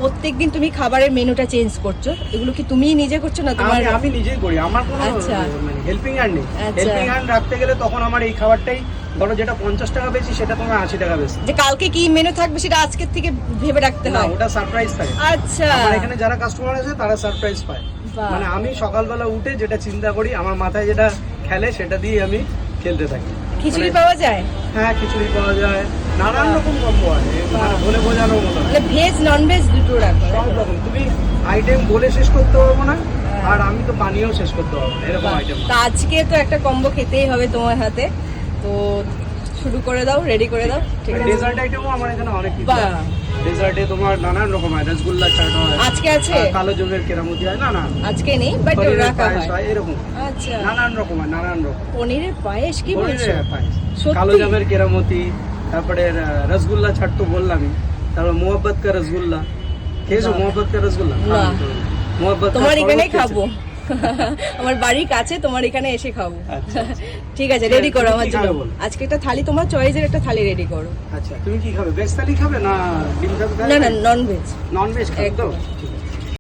প্রত্যেকদিন তুমি খাবারের মেনুটা চেঞ্জ করছো, এগুলো কি তুমিই নিজে করছো না তোমার? আমি নিজেই করি, আমার কোনো হেল্পিং হ্যান্ড নেই। হেল্পিং হ্যান্ড রাখতে গেলে তখন আমার এই খাবারটাই ধরো যেটা 50 টাকা বেশি সেটা তোমার 80 টাকা বেশি। যে কালকে কি মেনু থাকবে সেটা আজকের থেকে ভেবে রাখতে না, হয়? ওটা সারপ্রাইজ থাকে। আচ্ছা, আমার এখানে যারা কাস্টমার আছে তারা সারপ্রাইজ পায়। মানে আমি সকালবেলা উঠে যেটা চিন্তা করি, আমার মাথায় যেটা খেলে সেটা দিয়ে আমি খেলতে থাকি। খিচুড়ি পাওয়া যায়? হ্যাঁ, খিচুড়ি পাওয়া যায়, নানান রকম কম্বো আছে, মানে বলে বোঝানোর মতো না। মানে ভেজ নন ভেজ দুটো রাখো? সব রকম, তুমি আইটেম বলে শেষ করতে পারবো না, আর আমি তো পানিও শেষ করতে পারবো না, এরকম আইটেম। তা আজকে তো একটা কম্বো খেতেই হবে তোমার হাতে, তো শুরু করে দাও, রেডি করে দাও। ঠিক আছে, ডেজার্ট আইটেমও আমার এখানে অনেক কিছু আছে। ডেজার্টে তোমার নানান রকম হয়, রসগোল্লা চাট হয়, আজকে আছে, কালো জলের কেরামতি হয়, না আজকে নেই বাট রাখা হয় এরকম আচ্ছা, নানান রকম হয়, নানান রকম। পনিরের পায়েস কি বলছো? সত্যি? কালো জামের কেরামতি, তারপরে রসগোল্লা ছাড় তো বললামই, তারপর মোহব্বত কা রসগোল্লা খেয়েছো? মোহব্বত কা রসগোল্লা? না, মোহব্বত তোমার এখানেই খাবো, আমার বাড়ির কাছে, তোমার এখানে এসে খাবো। ঠিক আছে, রেডি করো আমার জন্য আজকে একটা থালি, তোমার চয়েসের একটা থালি রেডি করো। আচ্ছা, তুমি কি খাবে? ভেজ থালি খাবে না ডিম থালি? না না, নন ভেজ। নন ভেজ খাবে তো? একদম। ঠিক আছে।